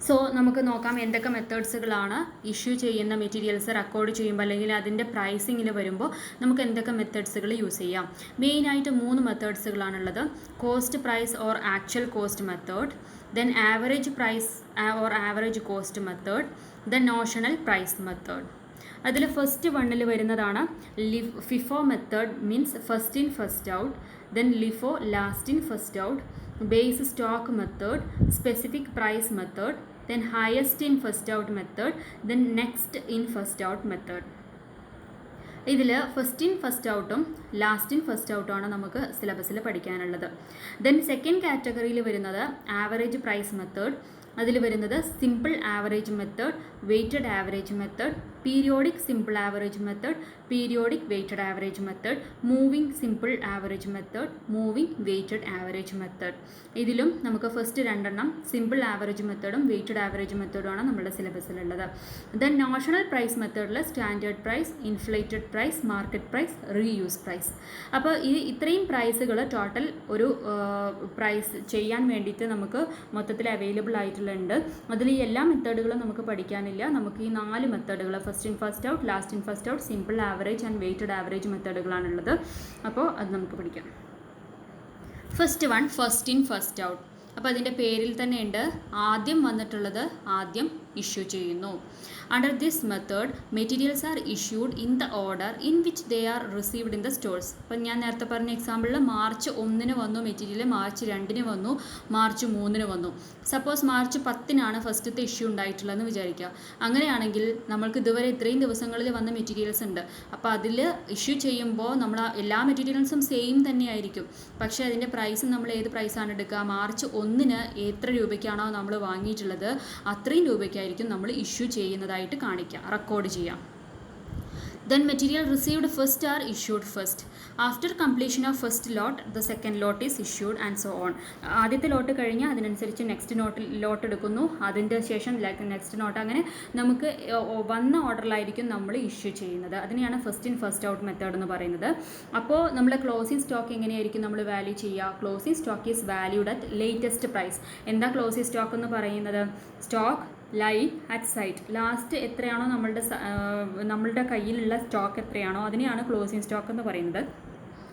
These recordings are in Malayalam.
സോ നമുക്ക് നോക്കാം എന്തൊക്കെ മെത്തേഡ്സുകളാണ് ഇഷ്യൂ ചെയ്യുന്ന മെറ്റീരിയൽസ് റെക്കോർഡ് ചെയ്യുമ്പോൾ അല്ലെങ്കിൽ അതിൻ്റെ പ്രൈസിങ്ങിൽ വരുമ്പോൾ നമുക്ക് എന്തൊക്കെ മെത്തേഡ്സുകൾ യൂസ് ചെയ്യാം. മെയിനായിട്ട് 3 മെത്തേഡ്സുകളാണുള്ളത്. Cost price or actual cost method, then average price or average cost method, then notional price method. അതിൽ ഫസ്റ്റ് വണ്ണിൽ വരുന്നതാണ് FIFO method, means first in first out, then LIFO last in first out, base stock method, specific price method, then highest in first out method, then next in first out method. ഇതിൽ ഫസ്റ്റ് ഇൻ ഫസ്റ്റ് ഔട്ടും ലാസ്റ്റ് ഇൻ ഫസ്റ്റ് ഔട്ടും ആണ് നമുക്ക് സിലബസിൽ പഠിക്കാനുള്ളത്. ദെൻ സെക്കൻഡ് കാറ്റഗറിയിൽ വരുന്നത് ആവറേജ് പ്രൈസ് മെത്തേഡ്. അതിൽ വരുന്നത് simple average method, weighted average method, periodic simple average method, periodic weighted average method, moving simple average method, moving weighted average method. ഇതിലും നമുക്ക് ഫസ്റ്റ് 2 സിമ്പിൾ ആവറേജ് മെത്തേഡും വെയ്റ്റഡ് ആവറേജ് മെത്തേഡുമാണ് നമ്മുടെ സിലബസിലുള്ളത്. ദെൻ നോഷണൽ പ്രൈസ് മെത്തേഡിൽ standard price, inflated price, market price, reuse price. അപ്പോൾ ഇത്രയും പ്രൈസുകൾ ടോട്ടൽ ഒരു പ്രൈസ് ചെയ്യാൻ വേണ്ടിയിട്ട് നമുക്ക് മൊത്തത്തിൽ അവൈലബിൾ ആയിട്ടുള്ള ഉണ്ട്. അതിൽ ഈ എല്ലാ മെത്തേഡുകളും നമുക്ക് പഠിക്കാനില്ല. നമുക്ക് ഈ 4 മെത്തേഡുകൾ first in first out, last in first out, simple average and weighted average മെത്തേഡുകളാണുള്ളത്. അപ്പോൾ അത് നമുക്ക് പഠിക്കാം. First one first in first out. അപ്പോൾ അതിൻ്റെ പേരിൽ തന്നെ ഉണ്ട്, ആദ്യം വന്നിട്ടുള്ളത് ആദ്യം ഇഷ്യൂ ചെയ്യുന്നു. Under this method, materials are issued in the order in which they are received in the stores. അപ്പം ഞാൻ നേരത്തെ പറഞ്ഞ എക്സാമ്പിളിൽ മാർച്ച് 1 വന്നു മെറ്റീരിയൽ, മാർച്ച് 2 വന്നു, മാർച്ച് 3 വന്നു. സപ്പോസ് മാർച്ച് 10 ഫസ്റ്റത്തെ ഇഷ്യൂ ഉണ്ടായിട്ടുള്ളതെന്ന് വിചാരിക്കുക. അങ്ങനെയാണെങ്കിൽ നമ്മൾക്ക് ഇതുവരെ ഇത്രയും ദിവസങ്ങളിൽ വന്ന മെറ്റീരിയൽസ് ഉണ്ട്. അപ്പോൾ അതിൽ ഇഷ്യൂ ചെയ്യുമ്പോൾ നമ്മൾ എല്ലാ മെറ്റീരിയൽസും സെയിം തന്നെയായിരിക്കും. പക്ഷേ അതിൻ്റെ പ്രൈസ് നമ്മൾ ഏത് പ്രൈസാണ് എടുക്കുക? മാർച്ച് 1 എത്ര രൂപയ്ക്കാണോ നമ്മൾ വാങ്ങിയിട്ടുള്ളത് അത്രയും രൂപയ്ക്കായിരിക്കും നമ്മൾ ഇഷ്യൂ ചെയ്യുന്നതായിട്ട് കാണിക്കാം, റെക്കോർഡ് ചെയ്യാം. Then material received first are issued first. After completion of first lot, the second lot is issued and so on. ആദ്യത്തെ ലോട്ട് കഴിഞ്ഞാൽ അതിനനുസരിച്ച് നെക്സ്റ്റ് ലോട്ട് എടുക്കുന്നു, അതിൻ്റെ ശേഷം നെക്സ്റ്റ് നോട്ട്, അങ്ങനെ നമുക്ക് വന്ന ഓർഡറിലായിരിക്കും നമ്മൾ ഇഷ്യൂ ചെയ്യുന്നത്. അതിനെയാണ് first in first out method എന്ന് പറയുന്നത്. അപ്പോൾ നമ്മുടെ ക്ലോസിംഗ് സ്റ്റോക്ക് എങ്ങനെയായിരിക്കും നമ്മൾ വാല്യൂ ചെയ്യുക? Closing stock is valued at latest price. എന്താ ക്ലോസിംഗ് സ്റ്റോക്ക് എന്ന് പറയുന്നത്? Stock lie at site. Last എത്രയാണോ നമ്മളുടെ കയ്യിലുള്ള സ്റ്റോക്ക് എത്രയാണോ അതിനെയാണ് ക്ലോസിംഗ് സ്റ്റോക്ക് എന്ന് പറയുന്നത്.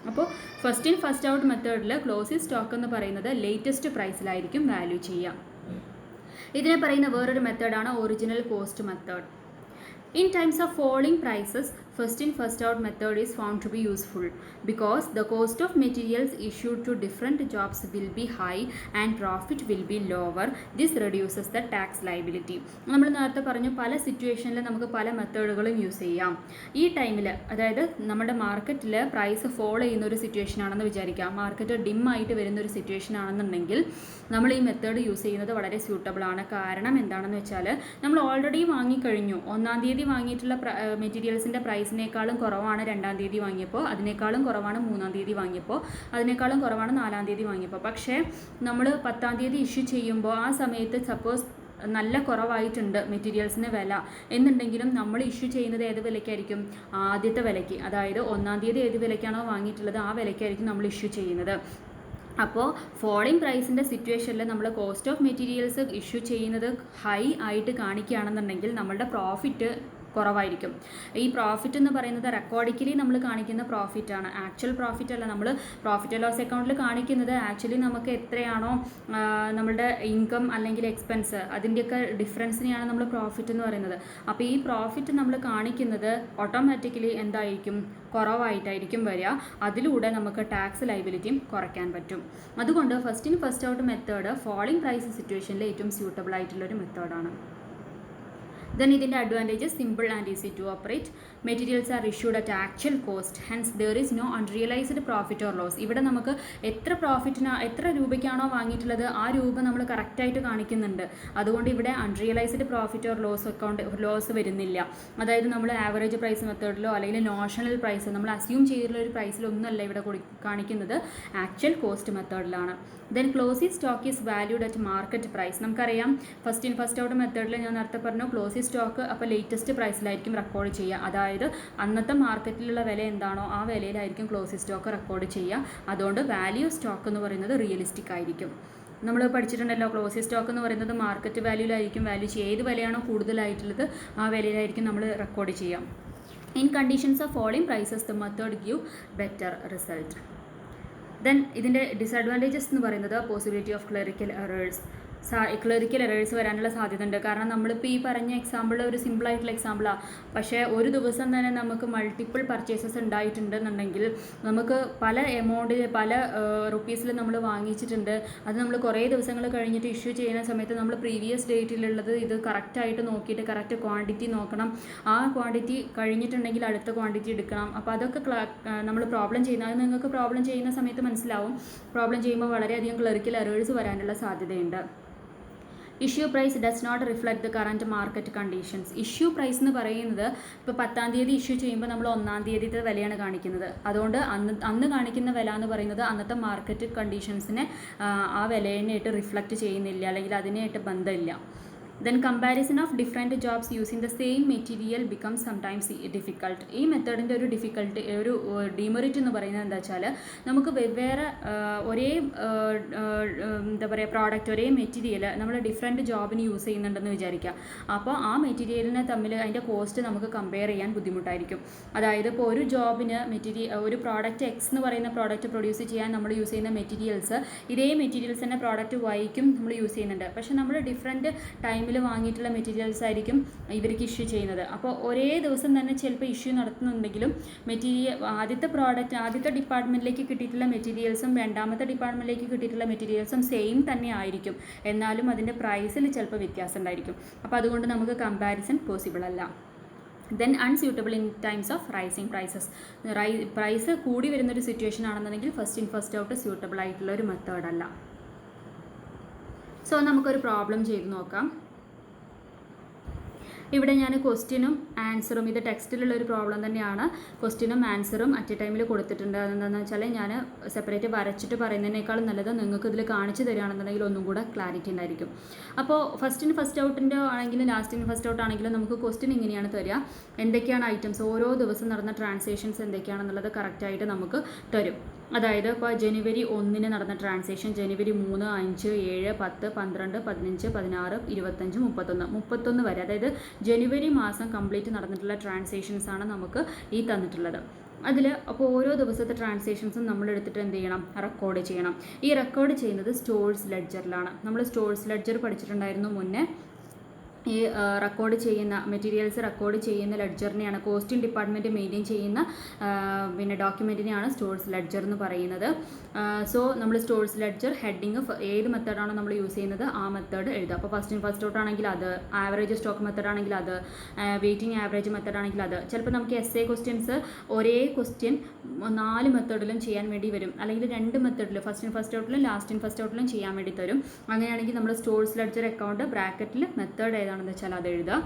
അപ്പോൾ ഫസ്റ്റ് ഇൻ ഫസ്റ്റ് ഔട്ട് മെത്തേഡിൽ ക്ലോസിംഗ് സ്റ്റോക്ക് എന്ന് പറയുന്നത് ലേറ്റസ്റ്റ് പ്രൈസിലായിരിക്കും വാല്യൂ ചെയ്യുക. ഇതിനെ പറയുന്ന വേറൊരു മെത്തേഡാണ് original cost method. In times of falling prices, first in first out method is found to be useful because the cost of materials issued to different jobs will be high and profit will be lower. This reduces the tax liability. നമ്മൾ നേരത്തെ പറഞ്ഞു പല സിറ്റുവേഷനിൽ നമുക്ക് പല മെത്തേഡുകളും യൂസ് ചെയ്യാം. ഈ ടൈമിൽ, അതായത് നമ്മുടെ മാർക്കറ്റിൽ പ്രൈസ് ഫോളോ ചെയ്യുന്ന ഒരു സിറ്റുവേഷൻ ആണെന്ന് വിചാരിക്കാം, മാർക്കറ്റ് ഡിം ആയിട്ട് വരുന്ന ഒരു സിറ്റുവേഷൻ ആണെന്നുണ്ടെങ്കിൽ നമ്മൾ ഈ മെത്തേഡ് യൂസ് ചെയ്യുന്നത് വളരെ സ്യൂട്ടബിൾ ആണ്. കാരണം എന്താണെന്ന് വെച്ചാൽ നമ്മൾ ഓൾറെഡി വാങ്ങിക്കഴിഞ്ഞു. 1-ാം തീയതി വാങ്ങിയിട്ടുള്ള മെറ്റീരിയൽസിൻ്റെ പ്രൈസിനേക്കാളും കുറവാണ് 2-ാം തീയതി വാങ്ങിയപ്പോൾ, അതിനേക്കാളും കുറവാണ് 3-ാം തീയതി വാങ്ങിയപ്പോൾ, അതിനേക്കാളും കുറവാണ് 4-ാം തീയതി വാങ്ങിയപ്പോൾ. പക്ഷേ നമ്മൾ 10-ാം തീയതി ഇഷ്യൂ ചെയ്യുമ്പോൾ ആ സമയത്ത് സപ്പോസ് നല്ല കുറവായിട്ടുണ്ട് മെറ്റീരിയൽസിന് വില എന്നുണ്ടെങ്കിലും നമ്മൾ ഇഷ്യൂ ചെയ്യുന്നത് ഏത് വിലയ്ക്കായിരിക്കും? ആദ്യത്തെ വിലയ്ക്ക്. അതായത് 1-ാം തീയതി ഏത് വിലയ്ക്കാണോ വാങ്ങിയിട്ടുള്ളത് ആ വിലയ്ക്കായിരിക്കും നമ്മൾ ഇഷ്യൂ ചെയ്യുന്നത്. അപ്പോൾ ഫോളിംഗ് പ്രൈസിൻ്റെ സിറ്റുവേഷനിൽ നമ്മൾ കോസ്റ്റ് ഓഫ് മെറ്റീരിയൽസ് ഇഷ്യൂ ചെയ്യുന്നത് ഹൈ ആയിട്ട് കാണിക്കുകയാണെന്നുണ്ടെങ്കിൽ നമ്മളുടെ പ്രോഫിറ്റ് കുറവായിരിക്കും. ഈ പ്രോഫിറ്റ് എന്ന് പറയുന്നത് റെക്കോർഡിക്കലി നമ്മൾ കാണിക്കുന്ന പ്രോഫിറ്റാണ്, ആക്ച്വൽ പ്രോഫിറ്റ് അല്ല. നമ്മൾ പ്രോഫിറ്റ് ആൻഡ് ലോസ് അക്കൗണ്ടിൽ കാണിക്കുന്നത് ആക്ച്വലി നമുക്ക് എത്രയാണോ നമ്മളുടെ ഇൻകം അല്ലെങ്കിൽ എക്സ്പെൻസ് അതിൻ്റെയൊക്കെ ഡിഫറൻസിനെയാണ് നമ്മൾ പ്രോഫിറ്റ് എന്ന് പറയുന്നത്. അപ്പോൾ ഈ പ്രോഫിറ്റ് നമ്മൾ കാണിക്കുന്നത് ഓട്ടോമാറ്റിക്കലി എന്തായിരിക്കും? കുറവായിട്ടായിരിക്കും വരിക. അതിലൂടെ നമുക്ക് ടാക്സ് ലയബിലിറ്റിയും കുറയ്ക്കാൻ പറ്റും. അതുകൊണ്ട് first in first out method falling price സിറ്റുവേഷനിൽ ഏറ്റവും സ്യൂട്ടബിൾ ആയിട്ടുള്ളൊരു മെത്തേഡാണ്. Then ഇതിൻ്റെ advantages: simple and easy to operate, materials are issued at actual cost, hence there is no unrealised profit or loss. ഇവിടെ നമുക്ക് എത്ര രൂപയ്ക്കാണോ വാങ്ങിയിട്ടുള്ളത് ആ രൂപ നമ്മൾ കറക്റ്റായിട്ട് കാണിക്കുന്നുണ്ട്. അതുകൊണ്ട് ഇവിടെ അൺറിയലൈസ്ഡ് പ്രോഫിറ്റ് ഓർ ലോസ് വരുന്നില്ല. അതായത് നമ്മൾ ആവറേജ് പ്രൈസ് മെത്തേഡിലോ അല്ലെങ്കിൽ നോഷണൽ പ്രൈസ് നമ്മൾ അസ്യൂം ചെയ്തിട്ടുള്ള ഒരു പ്രൈസിലൊന്നുമല്ല ഇവിടെ കാണിക്കുന്നത്, ആക്ച്വൽ കോസ്റ്റ് മെത്തേഡിലാണ്. Then closing stock is valued at market price. നമുക്കറിയാം ഫസ്റ്റ് ഇൻ ഫസ്റ്റ് ഔട്ട് മെത്തേഡിൽ ഞാൻ നേരത്തെ പറഞ്ഞു ക്ലോസിംഗ് സ്റ്റോക്ക് അപ്പോൾ ലേറ്റസ്റ്റ് പ്രൈസിലായിരിക്കും റെക്കോർഡ് ചെയ്യുക. അതായത് അന്നത്തെ മാർക്കറ്റിലുള്ള വില എന്താണോ ആ വിലയിലായിരിക്കും ക്ലോസിംഗ് സ്റ്റോക്ക് റെക്കോർഡ് ചെയ്യുക. അതുകൊണ്ട് വാല്യൂ സ്റ്റോക്ക് എന്ന് പറയുന്നത് റിയലിസ്റ്റിക് ആയിരിക്കും. നമ്മൾ പഠിച്ചിട്ടുണ്ടല്ലോ, ക്ലോസിംഗ് സ്റ്റോക്ക് എന്ന് പറയുന്നത് മാർക്കറ്റ് വാല്യൂലായിരിക്കും വാല്യൂ ചെയ്യുക. ഏത് വിലയാണോ കൂടുതലായിട്ടുള്ളത് ആ വിലയിലായിരിക്കും നമ്മൾ റെക്കോർഡ് ചെയ്യാം. In conditions of falling prices the method give better result. Then ഇതിൻ്റെ ഡിസഡ്വാൻറ്റേജസ് എന്ന് പറയുന്നത് പോസിബിലിറ്റി ഓഫ് ക്ലറിക്കൽ എറേഴ്സ് വരാനുള്ള സാധ്യത ഉണ്ട്. കാരണം നമ്മളിപ്പോൾ ഈ പറഞ്ഞ എക്സാമ്പിൾ ഒരു സിമ്പിളായിട്ടുള്ള എക്സാമ്പിളാണ്. പക്ഷേ ഒരു ദിവസം തന്നെ നമുക്ക് മൾട്ടിപ്പിൾ പർച്ചേസസ് ഉണ്ടായിട്ടുണ്ടെന്നുണ്ടെങ്കിൽ നമുക്ക് പല എമൗണ്ടിൽ പല റുപ്പീസിൽ നമ്മൾ വാങ്ങിച്ചിട്ടുണ്ട്. അത് നമ്മൾ കുറേ ദിവസങ്ങൾ കഴിഞ്ഞിട്ട് ഇഷ്യൂ ചെയ്യുന്ന സമയത്ത് നമ്മൾ പ്രീവിയസ് ഡേറ്റിലുള്ളത് ഇത് കറക്റ്റായിട്ട് നോക്കിയിട്ട് കറക്റ്റ് ക്വാണ്ടിറ്റി നോക്കണം. ആ ക്വാണ്ടിറ്റി കഴിഞ്ഞിട്ടുണ്ടെങ്കിൽ അടുത്ത ക്വാണ്ടിറ്റി എടുക്കണം. അപ്പോൾ അതൊക്കെ നമ്മൾ പ്രോബ്ലം ചെയ്യുന്ന അത് നിങ്ങൾക്ക് പ്രോബ്ലം ചെയ്യുന്ന സമയത്ത് മനസ്സിലാവും. പ്രോബ്ലം ചെയ്യുമ്പോൾ വളരെയധികം ക്ലറിക്കൽ എറേഴ്സ് വരാനുള്ള സാധ്യതയുണ്ട്. Issue price does not reflect the current market conditions. Issue price എന്ന് പറയുന്നത് ഇപ്പോൾ 10-ാം തീയതി ഇഷ്യൂ ചെയ്യുമ്പോൾ നമ്മൾ 1-ാം തീയതിത്തെ വിലയാണ് കാണിക്കുന്നത്. അതുകൊണ്ട് അന്ന് കാണിക്കുന്ന വില എന്ന് പറയുന്നത് അന്നത്തെ മാർക്കറ്റ് കണ്ടീഷൻസിനെ ആ വിലയായിട്ട് റിഫ്ലക്റ്റ് ചെയ്യുന്നില്ല, അല്ലെങ്കിൽ അതിനായിട്ട് ബന്ധമില്ല. Then comparison of different jobs using the same material becomes sometimes difficult. ഈ മെത്തേഡിൻ്റെ ഒരു ഡിഫിക്കൽട്ടി, ഒരു ഡിമെറിറ്റ് എന്ന് പറയുന്നത് എന്താ വെച്ചാൽ നമുക്ക് വെവ്വേറെ ഒരേ എന്താ പറയുക പ്രോഡക്റ്റ്, ഒരേ മെറ്റീരിയൽ നമ്മൾ ഡിഫറെൻറ്റ് ജോബിന് യൂസ് ചെയ്യുന്നുണ്ടെന്ന് വിചാരിക്കുക. അപ്പോൾ ആ മെറ്റീരിയലിനെ തമ്മിൽ അതിൻ്റെ കോസ്റ്റ് നമുക്ക് കമ്പയർ ചെയ്യാൻ ബുദ്ധിമുട്ടായിരിക്കും. അതായത് ഇപ്പോൾ ഒരു ജോബിന് ഒരു പ്രോഡക്റ്റ് എക്സ് എന്ന് പറയുന്ന പ്രോഡക്റ്റ് പ്രൊഡ്യൂസ് ചെയ്യാൻ നമ്മൾ യൂസ് ചെയ്യുന്ന മെറ്റീരിയൽസ് ഇതേ മെറ്റീരിയൽസ് തന്നെ പ്രോഡക്റ്റ് വൈക്കും നമ്മൾ യൂസ് ചെയ്യുന്നുണ്ട്. പക്ഷേ നമ്മൾ ഡിഫറെൻറ്റ് ടൈമിൽ വാങ്ങിയിട്ടുള്ള മെറ്റീരിയൽസ് ആയിരിക്കും ഇവർക്ക് ഇഷ്യൂ ചെയ്യുന്നത്. അപ്പോൾ ഒരേ ദിവസം തന്നെ ചിലപ്പോൾ ഇഷ്യൂ നടത്തുന്നുണ്ടെങ്കിലും ആദ്യത്തെ ഡിപ്പാർട്ട്മെൻറ്റിലേക്ക് കിട്ടിയിട്ടുള്ള മെറ്റീരിയൽസും രണ്ടാമത്തെ ഡിപ്പാർട്ട്മെൻറ്റിലേക്ക് കിട്ടിയിട്ടുള്ള മെറ്റീരിയൽസും സെയിം തന്നെ ആയിരിക്കും. എന്നാലും അതിൻ്റെ പ്രൈസിൽ ചിലപ്പോൾ വ്യത്യാസം ഉണ്ടായിരിക്കും. അപ്പോൾ അതുകൊണ്ട് നമുക്ക് കമ്പാരിസൺ പോസിബിൾ അല്ല. Then unsuitable in times of rising prices. Price കൂടി വരുന്നൊരു സിറ്റുവേഷൻ ആണെന്നുണ്ടെങ്കിൽ first in first out suitable ആയിട്ടുള്ള ഒരു മെത്തേഡല്ല. സോ നമുക്കൊരു പ്രോബ്ലം ചെയ്ത് നോക്കാം. ഇവിടെ ഞാൻ ക്വസ്റ്റ്യനും ആൻസറും, ഇത് ടെക്സ്റ്റിലുള്ള ഒരു പ്രോബ്ലം തന്നെയാണ്, ക്വസ്റ്റ്യനും ആൻസറും അറ്റ് എ ടൈമിൽ കൊടുത്തിട്ടുണ്ട്. അതെന്താണെന്ന് വെച്ചാൽ ഞാൻ സെപ്പറേറ്റ് വരച്ചിട്ട് പറയുന്നതിനേക്കാളും നല്ലത് നിങ്ങൾക്ക് ഇതിൽ കാണിച്ചു തരികയാണെന്നുണ്ടെങ്കിൽ ഒന്നും കൂടെ ക്ലാരിറ്റി ഉണ്ടായിരിക്കും. അപ്പോൾ ഫസ്റ്റ് ഇൻ ഫസ്റ്റ് ഔട്ടിൻ്റെ ആണെങ്കിലും ലാസ്റ്റ് ഇൻ ഫസ്റ്റ് ഔട്ട് ആണെങ്കിലും നമുക്ക് ക്വസ്റ്റ്യൻ ഇങ്ങനെയാണ് തരിക. എന്തൊക്കെയാണ് ഐറ്റംസ്, ഓരോ ദിവസം നടന്ന ട്രാൻസാക്ഷൻസ് എന്തൊക്കെയാണെന്നുള്ളത് കറക്റ്റായിട്ട് നമുക്ക് തരും. അതായത് ഇപ്പോൾ ജനുവരി 1 നടന്ന ട്രാൻസാക്ഷൻ, ജനുവരി 3, 5, 7, 10, 12, 15, 16, 25, 31 വരെ, അതായത് ജനുവരി മാസം കംപ്ലീറ്റ് നടന്നിട്ടുള്ള ട്രാൻസാക്ഷൻസ് ആണ് നമുക്ക് ഈ തന്നിട്ടുള്ളത്. അതിൽ അപ്പോൾ ഓരോ ദിവസത്തെ ട്രാൻസാക്ഷൻസും നമ്മൾ എടുത്തിട്ട് എന്ത് ചെയ്യണം, റെക്കോർഡ് ചെയ്യണം. ഈ റെക്കോർഡ് ചെയ്യുന്നത് സ്റ്റോഴ്സ് ലെഡ്ജറിലാണ്. നമ്മൾ സ്റ്റോഴ്സ് ലെഡ്ജർ പഠിച്ചിട്ടുണ്ടായിരുന്നു മുന്നേ. ഈ റെക്കോർഡ് ചെയ്യുന്ന മെറ്റീരിയൽസ് റെക്കോർഡ് ചെയ്യുന്ന ലെഡ്ജറിനെയാണ്, കോസ്റ്റിംഗ് ഡിപ്പാർട്ട്മെൻറ്റ് മെയിൻറ്റെയിൻ ചെയ്യുന്ന പിന്നെ ഡോക്യുമെൻറ്റിനെയാണ് സ്റ്റോഴ്സ് ലെഡ്ജർ എന്ന് പറയുന്നത്. സോ നമ്മൾ സ്റ്റോഴ്സ് ലെഡ്ജർ ഹെഡിങ് ഏത് മെത്തേഡാണോ നമ്മൾ യൂസ് ചെയ്യുന്നത് ആ മെത്തേഡ് എഴുതുക. അപ്പോൾ ഫസ്റ്റ് ഇൻ ഫസ്റ്റ് ഔട്ട് ആണെങ്കിൽ അത്, ആവറേജ് സ്റ്റോക്ക് മെത്തേഡ് ആണെങ്കിൽ അത്, വെയിറ്റിംഗ് ആവറേജ് മെത്തേഡ് ആണെങ്കിൽ അത്. ചിലപ്പോൾ നമുക്ക് എസ് എ ക്വസ്റ്റ്യൻസ് ഒരേ ക്വസ്റ്റ്യൻ 4 മെത്തേഡിലും ചെയ്യാൻ വേണ്ടി വരും, അല്ലെങ്കിൽ 2 മെത്തേഡിൽ ഫസ്റ്റ് ഇൻ ഫസ്റ്റ് ഔട്ടിലും ലാസ്റ്റ് ഇൻ ഫസ്റ്റ് ഔട്ടിലും ചെയ്യാൻ വേണ്ടി തരും. അങ്ങനെയാണെങ്കിൽ നമ്മൾ സ്റ്റോഴ്സ് ലെഡ്ജർ അക്കൗണ്ട് ബ്രാക്കറ്റിൽ മെത്തേഡ് ഏതാണെന്ന് വെച്ചാൽ അത് എഴുതുക.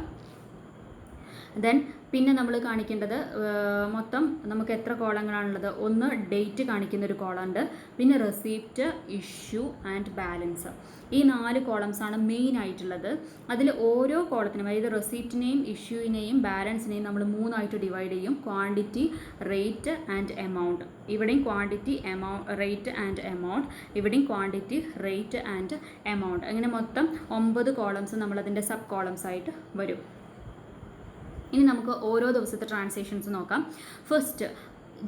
ദെൻ പിന്നെ നമ്മൾ കാണിക്കേണ്ടത് മൊത്തം നമുക്ക് എത്ര കോളങ്ങളാണുള്ളത്. ഒന്ന് ഡേറ്റ് കാണിക്കുന്ന ഒരു കോളം ഉണ്ട്, പിന്നെ റെസിപ്റ്റ്, ഇഷ്യൂ ആൻഡ് ബാലൻസ്. ഈ 4 കോളംസാണ് മെയിൻ ആയിട്ടുള്ളത്. അതിൽ ഓരോ കോളത്തിനും, അതായത് റെസിപ്റ്റിനെയും ഇഷ്യൂവിനെയും ബാലൻസിനെയും നമ്മൾ 3 ആയിട്ട് ഡിവൈഡ് ചെയ്യും. Quantity, rate and amount. ഇവിടെയും ക്വാണ്ടിറ്റി, റേറ്റ് ആൻഡ് എമൗണ്ട്, ഇവിടെയും ക്വാണ്ടിറ്റി, റേറ്റ് ആൻഡ് എമൗണ്ട്. അങ്ങനെ മൊത്തം 9 കോളംസ് നമ്മളതിൻ്റെ സബ് കോളംസ് ആയിട്ട് വരും. ഇനി നമുക്ക് ഓരോ ദിവസത്തെ ട്രാൻസാക്ഷൻസ് നോക്കാം. ഫസ്റ്റ്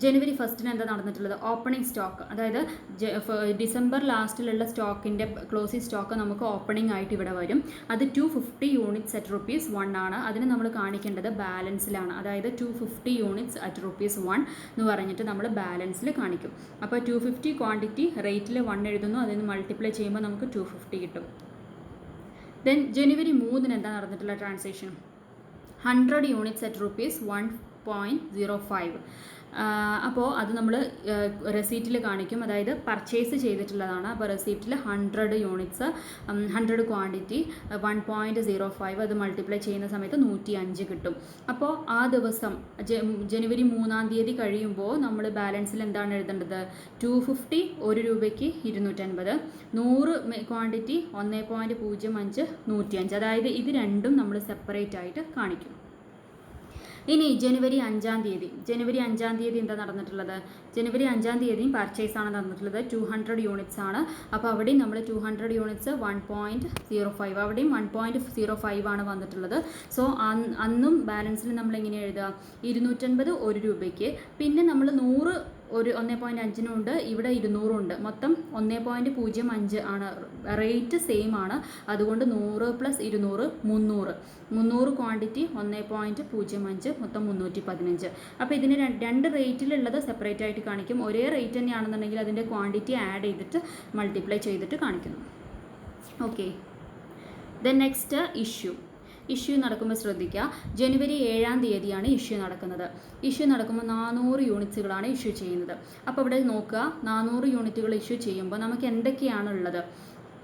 ജനുവരി 1 എന്താ നടന്നിട്ടുള്ളത്, ഓപ്പണിംഗ് സ്റ്റോക്ക്, അതായത് ഡിസംബർ ലാസ്റ്റിലുള്ള സ്റ്റോക്കിൻ്റെ ക്ലോസിംഗ് സ്റ്റോക്ക് നമുക്ക് ഓപ്പണിംഗ് ആയിട്ട് ഇവിടെ വരും. അത് 250 യൂണിറ്റ്സ് അറ്റ് ₹1 ആണ്. അതിന് നമ്മൾ കാണിക്കേണ്ടത് ബാലൻസിലാണ്, അതായത് 250 യൂണിറ്റ്സ് അറ്റ് ₹1 എന്ന് പറഞ്ഞിട്ട് നമ്മൾ ബാലൻസിൽ കാണിക്കും. അപ്പോൾ 250 ക്വാണ്ടിറ്റി, റേറ്റിൽ 1 എഴുതുന്നു, അതിൽ നിന്ന് മൾട്ടിപ്ലൈ ചെയ്യുമ്പോൾ നമുക്ക് 250 കിട്ടും. ദെൻ ജനുവരി 3 എന്താ നടന്നിട്ടുള്ള ട്രാൻസാക്ഷൻ, 100 യൂണിറ്റ്സ് അറ്റ് ₹1.05. അപ്പോൾ അത് നമ്മൾ റെസീറ്റിൽ കാണിക്കും, അതായത് പർച്ചേസ് ചെയ്തിട്ടുള്ളതാണ്. അപ്പോൾ റെസീപ്റ്റിൽ 100 യൂണിറ്റ്സ്, 100 ക്വാണ്ടിറ്റി, 1.05 അത് മൾട്ടിപ്ലൈ ചെയ്യുന്ന സമയത്ത് 105 കിട്ടും. അപ്പോൾ ആ ദിവസം ജനുവരി 3-ാം തീയതി കഴിയുമ്പോൾ നമ്മൾ ബാലൻസിൽ എന്താണ് എഴുതേണ്ടത്, 250 ₹1 250, 100 ക്വാണ്ടിറ്റി 1.05 105, അതായത് ഇത് രണ്ടും നമ്മൾ സെപ്പറേറ്റ് ആയിട്ട് കാണിക്കും. ഇനി ജനുവരി 5-ാം തീയതി എന്താ നടന്നിട്ടുള്ളത്? ജനുവരി 5-ാം തീയതിയും പർച്ചേസ് ആണ് നടന്നിട്ടുള്ളത്. 200 യൂണിറ്റ്സ് ആണ്. അപ്പോൾ അവിടെയും നമ്മൾ 200 യൂണിറ്റ്സ് 1.05, അവിടെയും 1.05 ആണ് വന്നിട്ടുള്ളത്. സോ അന്നും ബാലൻസിൽ നമ്മൾ എങ്ങനെ എഴുതുക? 250 1 രൂപയ്ക്ക്, പിന്നെ നമ്മൾ 100 1.5 ഇവിടെ 200 ഉണ്ട്, മൊത്തം 1.05 ആണ്. റേറ്റ് സെയിം ആണ്, അതുകൊണ്ട് 100 + 200 300 ക്വാണ്ടിറ്റി 1.05, മൊത്തം 315. അപ്പോൾ ഇതിന് രണ്ട് റേറ്റിലുള്ളത് സെപ്പറേറ്റ് ആയിട്ട് കാണിക്കും. ഒരേ റേറ്റ് തന്നെയാണെന്നുണ്ടെങ്കിൽ അതിൻ്റെ ക്വാണ്ടിറ്റി ആഡ് ചെയ്തിട്ട് മൾട്ടിപ്ലൈ ചെയ്തിട്ട് കാണിക്കുന്നു. ഓക്കെ, ദെൻ നെക്സ്റ്റ് ഇഷ്യൂ നടക്കുമ്പോൾ ശ്രദ്ധിക്കുക. ജനുവരി 7-ാം തീയതിയാണ് ഇഷ്യൂ നടക്കുന്നത്. ഇഷ്യൂ നടക്കുമ്പോൾ 400 യൂണിറ്റ്സുകളാണ് ഇഷ്യൂ ചെയ്യുന്നത്. അപ്പോൾ ഇവിടെ നോക്കുക, 400 യൂണിറ്റുകൾ ഇഷ്യൂ ചെയ്യുമ്പോൾ നമുക്ക് എന്തൊക്കെയാണ് ഉള്ളത്?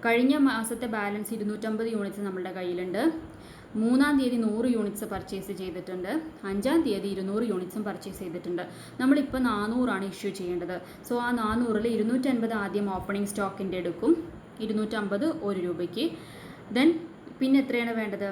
കഴിഞ്ഞ മാസത്തെ ബാലൻസ് 250 യൂണിറ്റ്സ് നമ്മുടെ കയ്യിലുണ്ട്. 3-ാം തീയതി 100 യൂണിറ്റ്സ് പർച്ചേസ് ചെയ്തിട്ടുണ്ട്. 5-ാം തീയതി 200 യൂണിറ്റ്സും പർച്ചേസ് ചെയ്തിട്ടുണ്ട്. നമ്മളിപ്പോൾ 400 ആണ് ഇഷ്യൂ ചെയ്യേണ്ടത്. സോ ആ 400-ൽ 250 ആദ്യം ഓപ്പണിംഗ് സ്റ്റോക്കിൻ്റെ എടുക്കും, 250 1 രൂപയ്ക്ക്. ദെൻ പിന്നെ എത്രയാണ് വേണ്ടത്?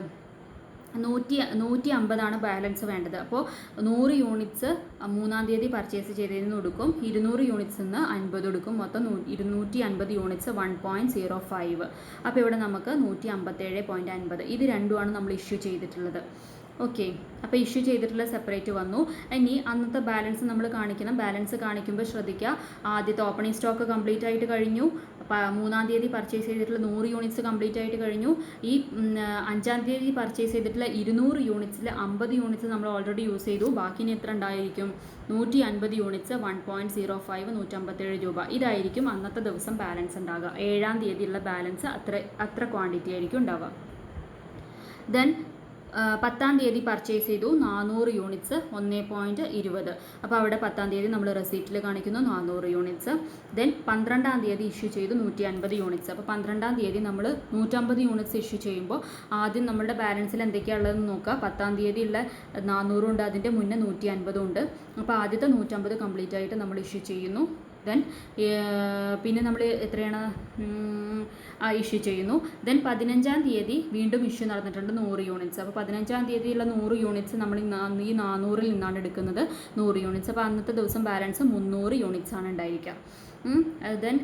150 ബാലൻസ് വേണ്ടത്. അപ്പോൾ 100 യൂണിറ്റ്സ് 3-ാം തീയതി പർച്ചേസ് ചെയ്തതിൽ നിന്ന് എടുക്കും, 200 യൂണിറ്റ്സ് നിന്ന് 50 എടുക്കും, മൊത്തം 250 യൂണിറ്റ്സ് 1.05. അപ്പോൾ ഇവിടെ നമുക്ക് 157.50. ഇത് രണ്ടുമാണ് നമ്മൾ ഇഷ്യൂ ചെയ്തിട്ടുള്ളത്. ഓക്കെ, അപ്പോൾ ഇഷ്യൂ ചെയ്തിട്ടുള്ള സെപ്പറേറ്റ് വന്നു. ഇനി അന്നത്തെ ബാലൻസ് നമ്മൾ കാണിക്കണം. ബാലൻസ് കാണിക്കുമ്പോൾ ശ്രദ്ധിക്കുക, ആദ്യത്തെ ഓപ്പണിംഗ് സ്റ്റോക്ക് കംപ്ലീറ്റ് ആയിട്ട് കഴിഞ്ഞു. 3-ാം തീയതി പർച്ചേസ് ചെയ്തിട്ടുള്ള 100 യൂണിറ്റ്സ് കംപ്ലീറ്റ് ആയിട്ട് കഴിഞ്ഞു. ഈ 5-ാം തീയതി പർച്ചേസ് ചെയ്തിട്ടുള്ള 200 യൂണിറ്റ്സിൽ 50 യൂണിറ്റ്സ് നമ്മൾ ഓൾറെഡി യൂസ് ചെയ്തു. ബാക്കി എത്ര ഉണ്ടായിരിക്കും? 150 യൂണിറ്റ്സ് 1.05, 157 രൂപ. ഇതായിരിക്കും അന്നത്തെ ദിവസം ബാലൻസ് ഉണ്ടാകുക. 7-ാം തീയതിയുള്ള ബാലൻസ് അത്ര ക്വാണ്ടിറ്റി ആയിരിക്കും ഉണ്ടാവുക. ദെൻ 10-ാം തീയതി പർച്ചേസ് ചെയ്തു 400 യൂണിറ്റ്സ് 1.20. അപ്പോൾ അവിടെ 10-ാം തീയതി നമ്മൾ റെസീപ്റ്റിൽ കാണിക്കുന്നു 400 യൂണിറ്റ്സ്. ദെൻ 12-ാം തീയതി ഇഷ്യൂ ചെയ്തു 150 യൂണിറ്റ്സ്. അപ്പോൾ 12-ാം തീയതി നമ്മൾ 150 യൂണിറ്റ്സ് ഇഷ്യൂ ചെയ്യുമ്പോൾ ആദ്യം നമ്മളുടെ ബാലൻസിൽ എന്തൊക്കെയാണുള്ളതെന്ന് നോക്കുക. 10-ാം തീയതി ഉള്ള 400 ഉണ്ട്, അതിൻ്റെ മുന്നേ 150 ഉണ്ട്. അപ്പോൾ ആദ്യത്തെ 150 കംപ്ലീറ്റ് ആയിട്ട് നമ്മൾ ഇഷ്യൂ ചെയ്യുന്നു. ദെൻ പിന്നെ നമ്മൾ എത്രയാണ് ഇഷ്യൂ ചെയ്യുന്നു. ദെൻ 15-ാം തീയതി വീണ്ടും ഇഷ്യൂ നടന്നിട്ടുണ്ട് 100 യൂണിറ്റ്സ്. അപ്പോൾ 15-ാം തീയതിയുള്ള 100 യൂണിറ്റ്സ് നമ്മൾ ഈ 400-ൽ നിന്നാണ് എടുക്കുന്നത് 100 യൂണിറ്റ്സ്. അപ്പോൾ അന്നത്തെ ദിവസം ബാലൻസ് 300 യൂണിറ്റ്സ് ആണ് ഉണ്ടായിരിക്കുക. ദെൻ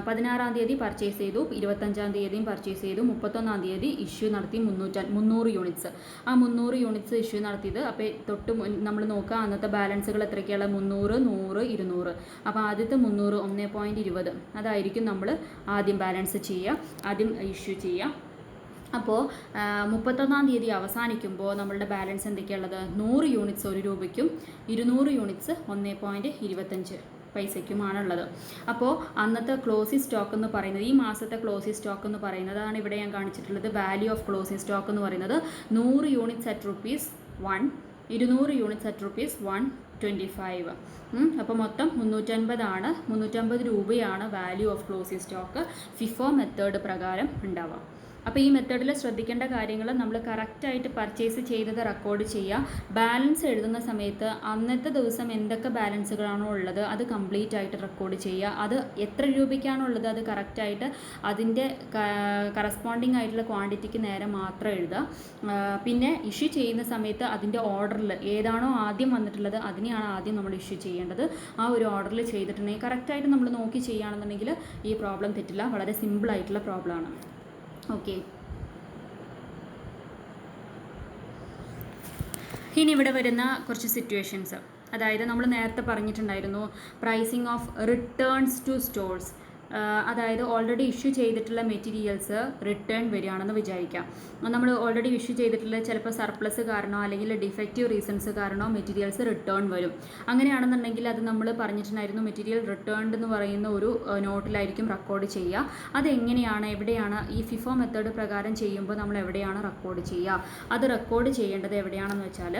16-ാം തീയതി പർച്ചേസ് ചെയ്തു, 25-ാം തീയതിയും പർച്ചേസ് ചെയ്തു, 31-ാം തീയതി ഇഷ്യൂ നടത്തി 300 യൂണിറ്റ്സ്. ആ 300 യൂണിറ്റ്സ് ഇഷ്യൂ നടത്തിയത്. അപ്പോൾ തൊട്ട് നമ്മൾ നോക്കുക അന്നത്തെ ബാലൻസുകൾ എത്രയൊക്കെയുള്ള 300 100 200. അപ്പോൾ ആദ്യത്തെ 300 1.20 അതായിരിക്കും നമ്മൾ ആദ്യം ബാലൻസ് ചെയ്യുക, ആദ്യം ഇഷ്യൂ ചെയ്യുക. അപ്പോൾ 31-ാം തീയതി അവസാനിക്കുമ്പോൾ നമ്മളുടെ ബാലൻസ് എന്തൊക്കെയുള്ളത്? 100 യൂണിറ്റ്സ് 1 രൂപയ്ക്കും 200 യൂണിറ്റ്സ് 1.25 പൈസയ്ക്കുമാണുള്ളത്. അപ്പോൾ അന്നത്തെ ക്ലോസിംഗ് സ്റ്റോക്ക് എന്ന് പറയുന്നത്, ഈ മാസത്തെ ക്ലോസിംഗ് സ്റ്റോക്ക് എന്ന് പറയുന്നതാണ് ഇവിടെ ഞാൻ കാണിച്ചിട്ടുള്ളത്. വാല്യൂ ഓഫ് ക്ലോസിംഗ് സ്റ്റോക്ക് എന്ന് പറയുന്നത് 100 യൂണിറ്റ്സ് അറ്റ് ₹1, 200 യൂണിറ്റ്സ് അറ്റ് ₹125. അപ്പോൾ മൊത്തം 350 രൂപയാണ് value of closing stock FIFO method പ്രകാരം ഉണ്ടാവുക. അപ്പോൾ ഈ മെത്തേഡിൽ ശ്രദ്ധിക്കേണ്ട കാര്യങ്ങൾ നമ്മൾ കറക്റ്റായിട്ട് പർച്ചേസ് ചെയ്തത് റെക്കോർഡ് ചെയ്യുക. ബാലൻസ് എഴുതുന്ന സമയത്ത് അന്നത്തെ ദിവസം എന്തൊക്കെ ബാലൻസുകളാണോ ഉള്ളത് അത് കംപ്ലീറ്റ് ആയിട്ട് റെക്കോർഡ് ചെയ്യുക. അത് എത്ര രൂപയ്ക്കാണോ ഉള്ളത് അത് കറക്റ്റായിട്ട് അതിൻ്റെ കറസ്പോണ്ടിങ് ആയിട്ടുള്ള ക്വാണ്ടിറ്റിക്ക് നേരെ മാത്രം എഴുതുക. പിന്നെ ഇഷ്യൂ ചെയ്യുന്ന സമയത്ത് അതിൻ്റെ ഓർഡറിൽ ഏതാണോ ആദ്യം വന്നിട്ടുള്ളത് അതിനെയാണ് ആദ്യം നമ്മൾ ഇഷ്യൂ ചെയ്യേണ്ടത്. ആ ഒരു ഓർഡറിൽ ചെയ്തിട്ടുണ്ടെങ്കിൽ കറക്റ്റായിട്ട് നമ്മൾ നോക്കി ചെയ്യുകയാണെന്നുണ്ടെങ്കിൽ ഈ പ്രോബ്ലം തെറ്റില്ല. വളരെ സിമ്പിളായിട്ടുള്ള പ്രോബ്ലമാണ്. ഓക്കെ, ഇനി ഇവിടെ വരുന്ന കുറച്ച് സിറ്റുവേഷൻസ്, അതായത് നമ്മൾ നേരത്തെ പറഞ്ഞിട്ടുണ്ടായിരുന്നു pricing of returns to stores. അതായത് ഓൾറെഡി ഇഷ്യൂ ചെയ്തിട്ടുള്ള മെറ്റീരിയൽസ് റിട്ടേൺ വരികയാണെന്ന് വിചാരിക്കാം. നമ്മൾ ഓൾറെഡി ഇഷ്യൂ ചെയ്തിട്ടുള്ള ചിലപ്പോൾ സർപ്ലസ് കാരണമോ അല്ലെങ്കിൽ ഡിഫക്റ്റീവ് റീസൺസ് കാരണമോ മെറ്റീരിയൽസ് റിട്ടേൺ വരും. അങ്ങനെയാണെന്നുണ്ടെങ്കിൽ അത് നമ്മൾ പറഞ്ഞിട്ടുണ്ടായിരുന്നു മെറ്റീരിയൽ റിട്ടേൺഡ് എന്ന് പറയുന്ന ഒരു നോട്ടിലായിരിക്കും റെക്കോർഡ് ചെയ്യുക. അതെങ്ങനെയാണ്, എവിടെയാണ് ഈ ഫിഫോ മെത്തേഡ് പ്രകാരം ചെയ്യുമ്പോൾ നമ്മൾ എവിടെയാണ് റെക്കോർഡ് ചെയ്യുക? അത് റെക്കോർഡ് ചെയ്യേണ്ടത് എവിടെയാണെന്ന് വെച്ചാൽ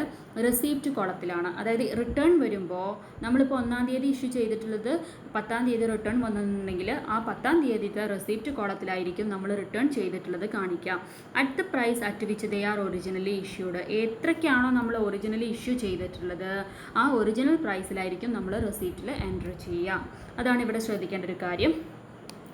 റെസീപ്റ്റ് കോളത്തിലാണ്. അതായത് റിട്ടേൺ വരുമ്പോൾ നമ്മളിപ്പോൾ 1-ാം തീയതി ഇഷ്യൂ ചെയ്തിട്ടുള്ളത് 10-ാം തീയതി റിട്ടേൺ വന്നിട്ടുണ്ടെങ്കിൽ ആ 10-ാം തീയതിത്തെ റെസിപ്റ്റ് കോളത്തിലായിരിക്കും നമ്മൾ റിട്ടേൺ ചെയ്തിട്ടുള്ളത് കാണിക്കുക. At the price at which they are originally issued. എത്രയ്ക്കാണോ നമ്മൾ ഒറിജിനലി ഇഷ്യൂ ചെയ്തിട്ടുള്ളത് ആ ഒറിജിനൽ പ്രൈസിലായിരിക്കും നമ്മൾ റെസിപ്റ്റിൽ എൻറ്റർ ചെയ്യുക. അതാണ് ഇവിടെ ശ്രദ്ധിക്കേണ്ട ഒരു കാര്യം.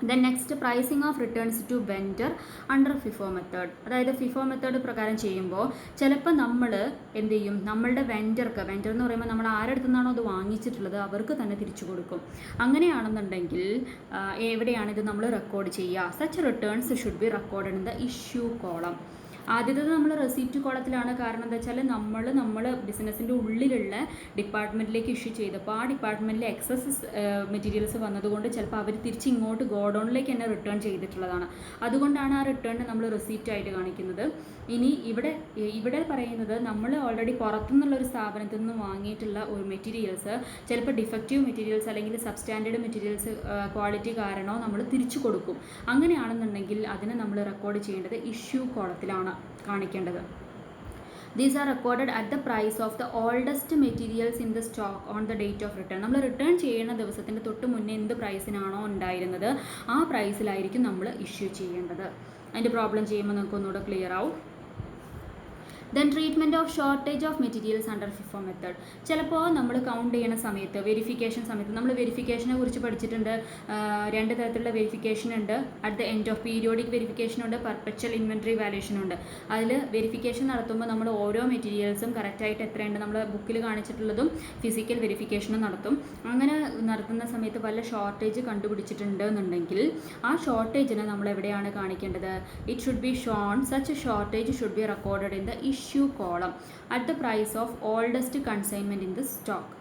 Then next pricing of returns to vendor under FIFO method. അതായത് ഫിഫോ മെത്തേഡ് പ്രകാരം ചെയ്യുമ്പോൾ ചിലപ്പോൾ നമ്മൾ എന്ത് ചെയ്യും, നമ്മളുടെ വെൻഡർ എന്ന് പറയുമ്പോൾ നമ്മൾ ആരുടെ നിന്നാണോ അത് വാങ്ങിച്ചിട്ടുള്ളത് അവർക്ക് തന്നെ തിരിച്ചു കൊടുക്കും. അങ്ങനെയാണെന്നുണ്ടെങ്കിൽ എവിടെയാണിത് നമ്മൾ റെക്കോർഡ് ചെയ്യുക? Such returns should be record in the issue column. ആദ്യത്തേത് നമ്മൾ റെസിപ്റ്റ് കോളത്തിലാണ്. കാരണം എന്താ വെച്ചാൽ നമ്മൾ ബിസിനസ്സിൻ്റെ ഉള്ളിലുള്ള ഡിപ്പാർട്ട്മെൻറ്റിലേക്ക് ഇഷ്യൂ ചെയ്തപ്പോൾ ആ ഡിപ്പാർട്ട്മെൻറ്റിൽ എക്സസ് മെറ്റീരിയൽസ് വന്നതുകൊണ്ട് ചിലപ്പോൾ അവർ തിരിച്ച് ഇങ്ങോട്ട് ഗോഡൗണിലേക്ക് തന്നെ റിട്ടേൺ ചെയ്തിട്ടുള്ളതാണ്. അതുകൊണ്ടാണ് ആ റിട്ടേൺ നമ്മൾ റെസിപ്റ്റ് ആയിട്ട് കാണിക്കുന്നത്. ഇനി ഇവിടെ പറയുന്നത് നമ്മൾ ഓൾറെഡി പുറത്തുനിന്നുള്ളൊരു സ്ഥാപനത്തിൽ നിന്ന് വാങ്ങിയിട്ടുള്ള ഒരു മെറ്റീരിയൽസ് ചിലപ്പോൾ ഡിഫക്റ്റീവ് മെറ്റീരിയൽസ് അല്ലെങ്കിൽ സബ്സ്റ്റാൻഡേർഡ് മെറ്റീരിയൽസ് ക്വാളിറ്റി കാരണമോ നമ്മൾ തിരിച്ചു കൊടുക്കും. അങ്ങനെയാണെന്നുണ്ടെങ്കിൽ അതിനെ നമ്മൾ റെക്കോർഡ് ചെയ്യേണ്ടത് ഇഷ്യൂ കോളത്തിലാണ് കാണിക്കേണ്ടത്. These are recorded at the price of the oldest materials in the stock on the date of return. നമ്മൾ റിട്ടേൺ ചെയ്യുന്ന ദിവസത്തിൻ്റെ തൊട്ട് മുന്നേ എന്ത് പ്രൈസിനാണോ ഉണ്ടായിരുന്നത് ആ പ്രൈസിലായിരിക്കും നമ്മൾ ഇഷ്യൂ ചെയ്യേണ്ടത്. അതിൻ്റെ പ്രോബ്ലം ചെയ്യുമ്പോൾ നമുക്ക് ഒന്നുകൂടെ ക്ലിയർ ആവും. Then treatment of shortage of materials under FIFO method. ചിലപ്പോൾ നമ്മൾ കൗണ്ട് ചെയ്യുന്ന സമയത്ത് വെരിഫിക്കേഷൻ സമയത്ത് നമ്മൾ വെരിഫിക്കേഷനെ കുറിച്ച് പഠിച്ചിട്ടുണ്ട്. രണ്ട് തരത്തിലുള്ള വെരിഫിക്കേഷൻ ഉണ്ട്. At the end of periodic verification ഉണ്ട്, പെർപെച്വൽ ഇൻവെൻട്രി വാല്യൂഷൻ ഉണ്ട്. അതിൽ വെരിഫിക്കേഷൻ നടത്തുമ്പോൾ നമ്മൾ ഓരോ മെറ്റീരിയൽസും കറക്റ്റായിട്ട് എത്രയുണ്ട് നമ്മൾ ബുക്കിൽ കാണിച്ചിട്ടുള്ളതും ഫിസിക്കൽ വെരിഫിക്കേഷനും നടത്തും. അങ്ങനെ നടത്തുന്ന സമയത്ത് വല്ല ഷോർട്ടേജ് കണ്ടുപിടിച്ചിട്ടുണ്ട് എന്നുണ്ടെങ്കിൽ ആ ഷോർട്ടേജിനെ നമ്മൾ എവിടെയാണ് കാണിക്കേണ്ടത്? It should be shown such shortage should be recorded in the issue column at the price of oldest consignment in the stock.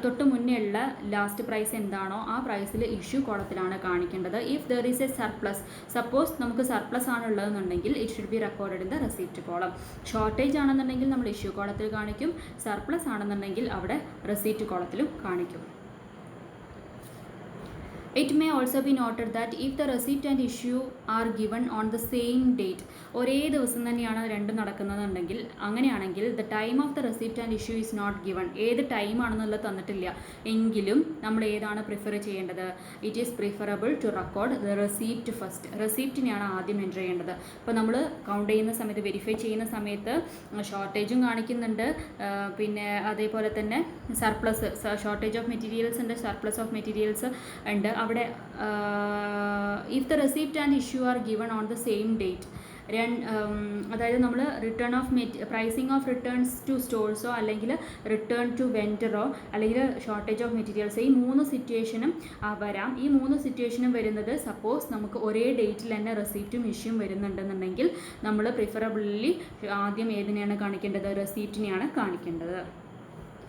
തൊട്ട് മുന്നേ ഉള്ള ലാസ്റ്റ് പ്രൈസ് എന്താണോ ആ പ്രൈസിൽ ഇഷ്യൂ കോളത്തിലാണ് കാണിക്കേണ്ടത്. If there is a surplus, suppose നമുക്ക് സർപ്ലസ് ആണുള്ളതെന്നുണ്ടെങ്കിൽ it should be recorded in the receipt column. Shortage ആണെന്നുണ്ടെങ്കിൽ നമ്മൾ ഇഷ്യൂ കോളത്തിൽ കാണിക്കും, സർപ്ലസ് ആണെന്നുണ്ടെങ്കിൽ അവിടെ റെസിപ്റ്റ് കോളത്തിലും കാണിക്കും. It may also be noted that if the receipt and issue are given on the same date, ഒരേ ദിവസം തന്നെയാണ് രണ്ടും നടക്കുന്നതെന്നുണ്ടെങ്കിൽ അങ്ങനെയാണെങ്കിൽ the time of the receipt and issue is not given. ഏത് ടൈം ആണെന്നുള്ളത് തന്നിട്ടില്ല എങ്കിലും നമ്മൾ ഏതാണ് പ്രിഫർ ചെയ്യേണ്ടത്? It is preferable to record the receipt first. റെസിപ്റ്റിനെയാണ് ആദ്യം എൻ്റർ ചെയ്യേണ്ടത്. അപ്പോൾ നമ്മൾ കൗണ്ട് ചെയ്യുന്ന സമയത്ത് വെരിഫൈ ചെയ്യുന്ന സമയത്ത് ഷോർട്ടേജും കാണിക്കുന്നുണ്ട്, പിന്നെ അതേപോലെ തന്നെ സർപ്ലസ് ഷോർട്ടേജ് ഓഫ് മെറ്റീരിയൽസ് ഉണ്ട്, സർപ്ലസ് ഓഫ് മെറ്റീരിയൽസ് ഉണ്ട്. അവിടെ if the receipt and issue are given on the same date, അതായത് നമ്മൾ return of pricing of returns to സ്റ്റോഴ്സോ അല്ലെങ്കിൽ റിട്ടേൺ ടു വെൻഡറോ അല്ലെങ്കിൽ ഷോർട്ടേജ് ഓഫ് മെറ്റീരിയൽസ്, ഈ മൂന്ന് സിറ്റുവേഷനും വരാം. ഈ മൂന്ന് സിറ്റുവേഷനും വരുന്നത് സപ്പോസ് നമുക്ക് ഒരേ ഡേറ്റിൽ തന്നെ റെസിപ്റ്റും ഇഷ്യൂം വരുന്നുണ്ടെന്നുണ്ടെങ്കിൽ നമ്മൾ പ്രിഫറബിളി ആദ്യം ഏതിനെയാണ് കാണിക്കേണ്ടത്? റെസിപ്റ്റിനെയാണ് കാണിക്കേണ്ടത്.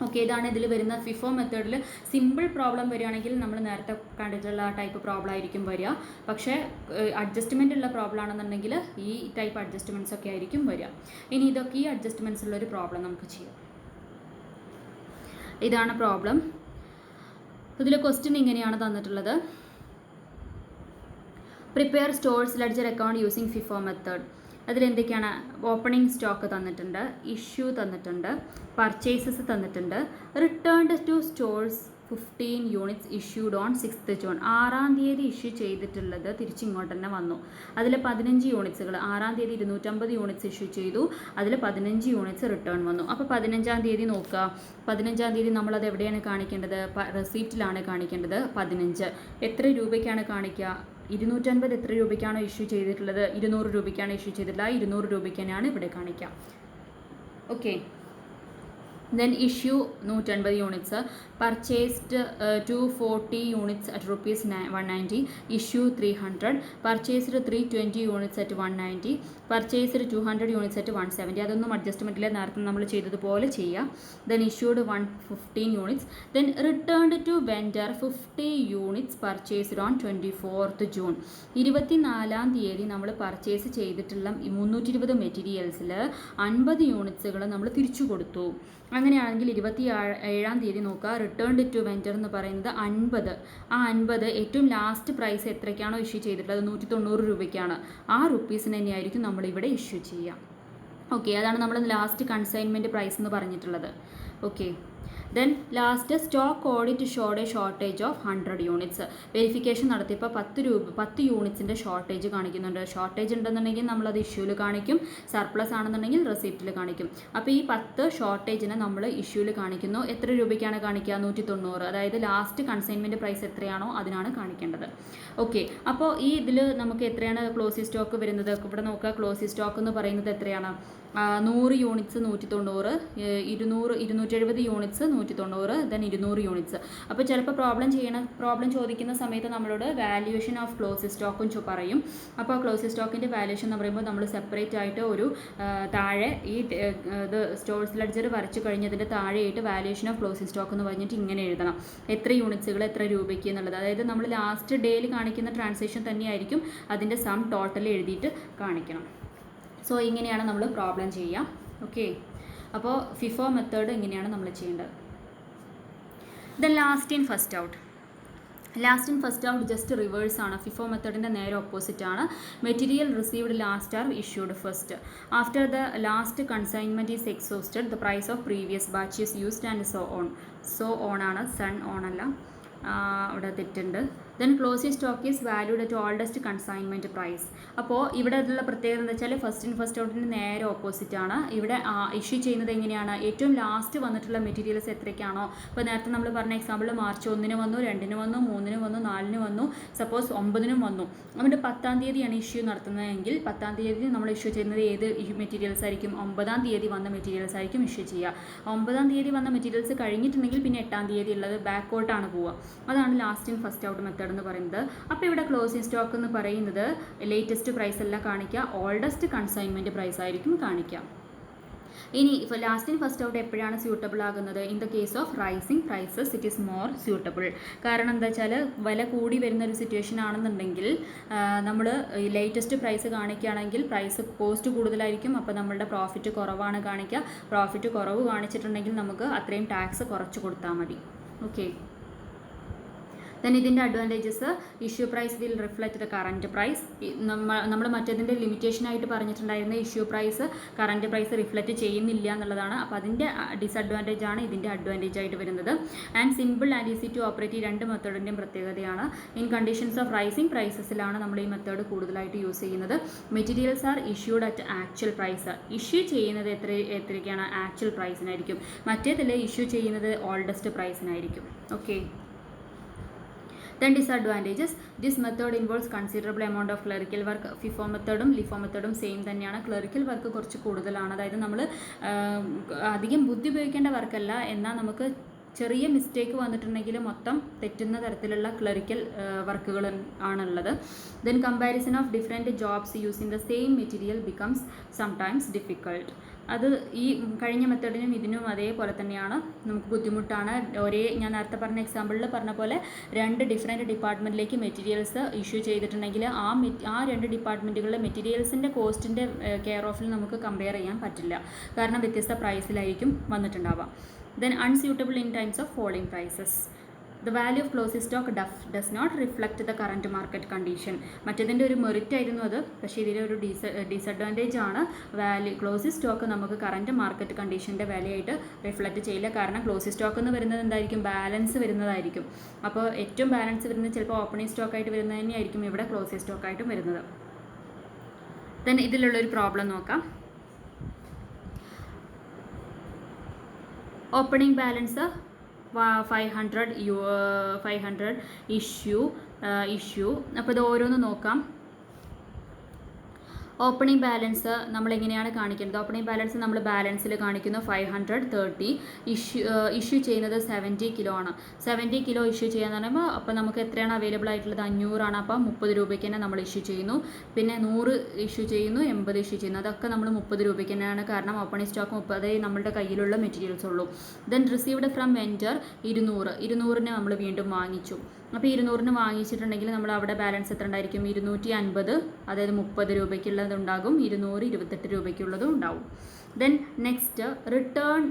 ഓക്കെ, ഇതാണ് ഇതിൽ വരുന്ന ഫിഫോ മെത്തേഡിൽ. സിമ്പിൾ പ്രോബ്ലം വരികയാണെങ്കിൽ നമ്മൾ നേരത്തെ കണ്ടിട്ടുള്ള ടൈപ്പ് പ്രോബ്ലം ആയിരിക്കും വരിക. പക്ഷേ അഡ്ജസ്റ്റ്മെൻ്റ് ഉള്ള പ്രോബ്ലം ആണെന്നുണ്ടെങ്കിൽ ഈ ടൈപ്പ് അഡ്ജസ്റ്റ്മെൻറ്റ്സ് ഒക്കെ ആയിരിക്കും വരിക. ഇനി ഇതൊക്കെ ഈ അഡ്ജസ്റ്റ്മെൻറ്റ്സ് ഉള്ളൊരു പ്രോബ്ലം നമുക്ക് ചെയ്യാം. ഇതാണ് പ്രോബ്ലം. ഇതിൽ ക്വസ്റ്റ്യൻ ഇങ്ങനെയാണ് തന്നിട്ടുള്ളത്. Prepare stores ledger account using FIFO method. അതിലെന്തൊക്കെയാണ്? ഓപ്പണിംഗ് സ്റ്റോക്ക് തന്നിട്ടുണ്ട്, ഇഷ്യൂ തന്നിട്ടുണ്ട്, പർച്ചേസസ് തന്നിട്ടുണ്ട്, returned to stores 15 units issued on 6th June. 6-ാം തീയതി ഇഷ്യൂ ചെയ്തിട്ടുള്ളത് തിരിച്ചിങ്ങോട്ട് തന്നെ വന്നു. അതിൽ 15 യൂണിറ്റ്സുകൾ 6-ാം തീയതി 250 യൂണിറ്റ്സ് ഇഷ്യൂ ചെയ്തു, അതിൽ 15 യൂണിറ്റ്സ് റിട്ടേൺ വന്നു. അപ്പോൾ 15-ാം തീയതി നോക്കുക. 15-ാം തീയതി നമ്മളത് എവിടെയാണ് കാണിക്കേണ്ടത്? റെസിപ്റ്റിലാണ് കാണിക്കേണ്ടത്. 15 എത്ര രൂപയ്ക്കാണ് കാണിക്കുക? 250 എത്ര രൂപയ്ക്കാണോ ഇഷ്യൂ ചെയ്തിട്ടുള്ളത്? 200 രൂപയ്ക്കാണ് ഇഷ്യൂ ചെയ്തിട്ടുള്ളത്. ആ 200 രൂപയ്ക്ക് തന്നെയാണ് ഇവിടെ കാണിക്കുക. Okay, then issue 150 units, purchased 240 units at rupees 190, issue 300, purchased 320 units at 190, purchased 200 units at 170. അതൊന്നും അഡ്ജസ്റ്റ്മെൻറ്റിൽ നേരത്തെ നമ്മൾ ചെയ്തതുപോലെ ചെയ്യുക. then issued 115 units, then returned to vendor 50 units purchased on 24th June. 24-ാം തീയതി നമ്മൾ പർച്ചേസ് ചെയ്തിട്ടുള്ള 320 മെറ്റീരിയൽസിൽ 50 യൂണിറ്റ്സുകൾ നമ്മൾ തിരിച്ചു കൊടുത്തു. അങ്ങനെയാണെങ്കിൽ 27-ാം തീയതി നോക്കുക. റിട്ടേൺഡ് ടു വെൻഡർ എന്ന് പറയുന്നത് 50. ആ 50 ഏറ്റവും ലാസ്റ്റ് പ്രൈസ് എത്രയ്ക്കാണോ ഇഷ്യൂ ചെയ്തിട്ടുള്ളത്? 190 രൂപയ്ക്കാണ്. ആ റുപ്പീസിന് തന്നെയായിരിക്കും നമ്മളിവിടെ ഇഷ്യൂ ചെയ്യുക. ഓക്കെ, അതാണ് നമ്മൾ ലാസ്റ്റ് കൺസൈൻമെൻറ്റ് പ്രൈസ് എന്ന് പറഞ്ഞിട്ടുള്ളത്. Okay, then last stock audit showed a shortage of 100 units. Verification നടത്തിയപ്പോൾ 10 യൂണിറ്റ്സിൻ്റെ ഷോർട്ടേജ് കാണിക്കുന്നുണ്ട്. ഷോർട്ടേജ് ഉണ്ടെന്നുണ്ടെങ്കിൽ നമ്മളത് ഇഷ്യൂവിൽ കാണിക്കും, സർപ്ലസ് ആണെന്നുണ്ടെങ്കിൽ റെസിപ്റ്റിൽ കാണിക്കും. അപ്പോൾ ഈ 10 ഷോർട്ടേജിനെ നമ്മൾ ഇഷ്യൂവിൽ കാണിക്കുന്നു. എത്ര രൂപയ്ക്കാണ് കാണിക്കുക? 190. അതായത് ലാസ്റ്റ് കൺസൈൻമെൻറ്റ് പ്രൈസ് എത്രയാണോ അതിനാണ് കാണിക്കേണ്ടത്. ഓക്കെ, അപ്പോൾ ഈ ഇതിൽ നമുക്ക് എത്രയാണ് ക്ലോസിംഗ് സ്റ്റോക്ക് വരുന്നത്? ഇവിടെ നോക്കുക, ക്ലോസിംഗ് സ്റ്റോക്ക് എന്ന് പറയുന്നത് എത്രയാണ്? 100 യൂണിറ്റ്സ് 190, 270 യൂണിറ്റ്സ് 190, ദെൻ 200 യൂണിറ്റ്സ്. അപ്പോൾ ചിലപ്പോൾ പ്രോബ്ലം ചോദിക്കുന്ന സമയത്ത് നമ്മളോട് വാല്യുവേഷൻ ഓഫ് ക്ലോസിംഗ് സ്റ്റോക്കും പറയും. അപ്പോൾ ക്ലോസിംഗ് സ്റ്റോക്കിൻ്റെ വാല്യുവേഷൻ എന്ന് പറയുമ്പോൾ നമ്മൾ സെപ്പറേറ്റ് ആയിട്ട് ഒരു താഴെ ഈ ഇത് സ്റ്റോഴ്സ് ലെഡ്ജർ വരച്ച് കഴിഞ്ഞതിൻ്റെ താഴെയായിട്ട് വാല്യുവേഷൻ ഓഫ് ക്ലോസിംഗ് സ്റ്റോക്ക് എന്ന് പറഞ്ഞിട്ട് ഇങ്ങനെ എഴുതണം. എത്ര യൂണിറ്റ്സുകൾ എത്ര രൂപയ്ക്ക് എന്നുള്ളത്. അതായത് നമ്മൾ ലാസ്റ്റ് ഡേയിൽ കാണിക്കുന്ന ട്രാൻസാക്ഷൻ തന്നെയായിരിക്കും അതിൻ്റെ സം ടോട്ടൽ എഴുതിയിട്ട് കാണിക്കണം. സോ ഇങ്ങനെയാണ് നമ്മൾ പ്രോബ്ലം ചെയ്യുക. ഓക്കെ, അപ്പോൾ ഫിഫോ മെത്തേഡ് ഇങ്ങനെയാണ് നമ്മൾ ചെയ്യേണ്ടത്. Then last in first out just reverse ആണ്. ഫിഫോ മെത്തേഡിൻ്റെ നേരെ ഓപ്പോസിറ്റ് ആണ്. Material received last are issued first. After the last consignment is exhausted the price of previous batch is used and so on ആണ്, സൺ ഓൺ അല്ല, അവിടെ തെറ്റുണ്ട്. Then closing stock is valued at oldest consignment price. അപ്പോൾ ഇവിടെ ഉള്ള പ്രത്യേകത എന്താ വെച്ചാൽ ഫസ്റ്റ് ഔട്ടിൻ്റെ നേരെ ഓപ്പോസിറ്റ് ആണ്. ഇവിടെ ഇഷ്യൂ ചെയ്യുന്നത് എങ്ങനെയാണ്? ഏറ്റവും ലാസ്റ്റ് വന്നിട്ടുള്ള മെറ്റീരിയൽസ് എത്രയ്ക്കാണോ, ഇപ്പോൾ നേരത്തെ നമ്മൾ പറഞ്ഞ എക്സാമ്പിൾ മാർച്ച് 1 വന്നു, 2 വന്നു, 3 വന്നു, 4 വന്നു, സപ്പോസ് 9 വന്നു. എന്നിട്ട് 10-ാം തീയതിയാണ് ഇഷ്യൂ നടത്തുന്നതെങ്കിൽ 10-ാം തീയതി നമ്മൾ ഇഷ്യൂ ചെയ്യുന്നത് ഏത് മെറ്റീരിയൽസ് ആയിരിക്കും? 9-ാം തീയതി വന്ന മെറ്റീരിയൽസ് ആയിരിക്കും ഇഷ്യൂ ചെയ്യുക. 9-ാം തീയതി വന്ന മെറ്റീരിയൽസ് കഴിഞ്ഞിട്ടുണ്ടെങ്കിൽ പിന്നെ 8-ാം തീയതി ഉള്ളത് ബാക്കോട്ടാണ് പോവുക. അതാണ് last in first out method എന്ന് പറയുന്നത്. അപ്പോൾ ഇവിടെ ക്ലോസിംഗ് സ്റ്റോക്ക് എന്ന് പറയുന്നത് ലേറ്റസ്റ്റ് പ്രൈസ് അല്ല കാണിക്കുക, ഓൾഡസ്റ്റ് കൺസൈൻമെൻറ്റ് പ്രൈസ് ആയിരിക്കും കാണിക്കുക. ഇനി ഇപ്പോൾ ലാസ്റ്റ് ഇൻ ഫസ്റ്റ് ഔട്ട് എപ്പോഴാണ് സ്യൂട്ടബിൾ ആകുന്നത്? In the case of rising prices it is more suitable. കാരണം എന്താ വെച്ചാൽ വില കൂടി വരുന്ന ഒരു സിറ്റുവേഷൻ ആണെന്നുണ്ടെങ്കിൽ നമ്മൾ ലേറ്റസ്റ്റ് പ്രൈസ് കാണിക്കുകയാണെങ്കിൽ പ്രൈസ് കോസ്റ്റ് കൂടുതലായിരിക്കും. അപ്പോൾ നമ്മളുടെ പ്രോഫിറ്റ് കുറവാണ് കാണിക്കുക. പ്രോഫിറ്റ് കുറവ് കാണിച്ചിട്ടുണ്ടെങ്കിൽ നമുക്ക് അത്രയും ടാക്സ് കുറച്ച് കൊടുത്താൽ മതി. ഓക്കെ, ദെൻ ഇതിൻ്റെ advantages, issue price will reflect the current price. നമ്മൾ മറ്റേതിൻ്റെ ലിമിറ്റേഷനായിട്ട് പറഞ്ഞിട്ടുണ്ടായിരുന്ന issue price current price reflect ചെയ്യുന്നില്ല എന്നുള്ളതാണ്. അപ്പോൾ അതിൻ്റെ ഡിസഡ്വാൻറ്റേജ് ആണ് ഇതിൻ്റെ അഡ്വാൻറ്റേജ് ആയിട്ട് വരുന്നത്. And simple and easy to operate ഈ രണ്ട് മെത്തേഡിൻ്റെയും പ്രത്യേകതയാണ്. ഇൻ കണ്ടീഷൻസ് ഓഫ് റൈസിങ് പ്രൈസസിലാണ് നമ്മൾ ഈ മെത്തേഡ് കൂടുതലായിട്ട് യൂസ് ചെയ്യുന്നത്. Materials are issued at actual price. Issue ചെയ്യുന്നത് എത്രയ്ക്കാണ്? ആക്ച്വൽ പ്രൈസിനായിരിക്കും. മറ്റേതിൽ ഇഷ്യൂ ചെയ്യുന്നത് ഓൾഡസ്റ്റ് പ്രൈസിനായിരിക്കും. Okay, then disadvantages, this method involves considerable amount of clerical work. FIFO മെത്തേഡും ലിഫോ മെത്തേഡും സെയിം തന്നെയാണ്. ക്ലറിക്കൽ വർക്ക് കുറച്ച് കൂടുതലാണ്. അതായത് നമ്മൾ അധികം ബുദ്ധി ഉപയോഗിക്കേണ്ട വർക്കല്ല, എന്നാൽ നമുക്ക് ചെറിയ മിസ്റ്റേക്ക് വന്നിട്ടുണ്ടെങ്കിൽ മൊത്തം തെറ്റുന്ന തരത്തിലുള്ള ക്ലറിക്കൽ വർക്കുകൾ ആണുള്ളത്. Then comparison of different jobs using the same material becomes sometimes difficult. അത് ഈ കഴിഞ്ഞ മെത്തേഡിനും ഇതിനും അതേപോലെ തന്നെയാണ്, നമുക്ക് ബുദ്ധിമുട്ടാണ്. ഞാൻ നേരത്തെ പറഞ്ഞ എക്സാമ്പിളിൽ പറഞ്ഞ പോലെ 2 ഡിഫറെൻറ്റ് ഡിപ്പാർട്ട്മെൻറ്റിലേക്ക് മെറ്റീരിയൽസ് ഇഷ്യൂ ചെയ്തിട്ടുണ്ടെങ്കിൽ ആ 2 ഡിപ്പാർട്ട്മെൻറ്റുകളിലെ മെറ്റീരിയൽസിൻ്റെ കോസ്റ്റിൻ്റെ കെയർ ഓഫിൽ നമുക്ക് കമ്പയർ ചെയ്യാൻ പറ്റില്ല. കാരണം വ്യത്യസ്ത പ്രൈസിലായിരിക്കും വന്നിട്ടുണ്ടാവുക. Then unsuitable in times of falling prices. The value of closing stock does not reflect the current market condition. മറ്റേതിൻ്റെ ഒരു മെറിറ്റ് ആയിരുന്നു അത്, പക്ഷേ ഇതിൻ്റെ ഒരു ഡിസഡ്വാൻറ്റേജ് ആണ്. ക്ലോസിംഗ് സ്റ്റോക്ക് നമുക്ക് കറൻറ്റ് മാർക്കറ്റ് കണ്ടീഷൻ്റെ വാല്യൂ റിഫ്ലക്റ്റ് ചെയ്യില്ല. കാരണം ക്ലോസിംഗ് സ്റ്റോക്ക് എന്ന് വരുന്നത് എന്തായിരിക്കും? ബാലൻസ് വരുന്നതായിരിക്കും. അപ്പോൾ ഏറ്റവും ബാലൻസ് വരുന്നത് ചിലപ്പോൾ ഓപ്പണിംഗ് സ്റ്റോക്കായിട്ട് വരുന്നത് തന്നെയായിരിക്കും ഇവിടെ ക്ലോസിംഗ് സ്റ്റോക്കായിട്ടും വരുന്നത്. ദെൻ ഇതിലുള്ളൊരു പ്രോബ്ലം നോക്കാം. Opening balance 500 issue. അപ്പോൾ ഇത് ഓരോന്ന് നോക്കാം. ഓപ്പണിംഗ് ബാലൻസ് നമ്മൾ എങ്ങനെയാണ് കാണിക്കുന്നത്? ഓപ്പണിംഗ് ബാലൻസ് നമ്മൾ ബാലൻസിൽ കാണിക്കുന്നു 530. ഇഷ്യൂ ചെയ്യുന്നത് 70 കിലോ ആണ്. 70 കിലോ ഇഷ്യൂ ചെയ്യാന്ന് പറയുമ്പോൾ അപ്പോൾ നമുക്ക് എത്രയാണ് അവൈലബിൾ ആയിട്ടുള്ളത്? 500 ആണ്. അപ്പോൾ 30 രൂപയ്ക്ക് തന്നെ നമ്മൾ ഇഷ്യൂ ചെയ്യുന്നു. പിന്നെ 100 ഇഷ്യൂ ചെയ്യുന്നു, 80 ഇഷ്യൂ ചെയ്യുന്നു. അതൊക്കെ നമ്മൾ 30 രൂപയ്ക്ക് തന്നെയാണ്. കാരണം ഓപ്പണിംഗ് സ്റ്റോക്ക് 30 നമ്മളുടെ കയ്യിലുള്ള മെറ്റീരിയൽസ് ഉള്ളൂ. ദെൻ റിസീവ്ഡ് ഫ്രം വെൻഡർ 200 നമ്മൾ വീണ്ടും വാങ്ങിച്ചു. അപ്പോൾ 200 വാങ്ങിച്ചിട്ടുണ്ടെങ്കിൽ നമ്മൾ അവിടെ ബാലൻസ് എത്ര ഉണ്ടായിരിക്കും? 250, അതായത് 30 രൂപയ്ക്കുള്ളത് ഉണ്ടാകും. 200 28 രൂപയ്ക്കുള്ളതും ഉണ്ടാവും. Then next return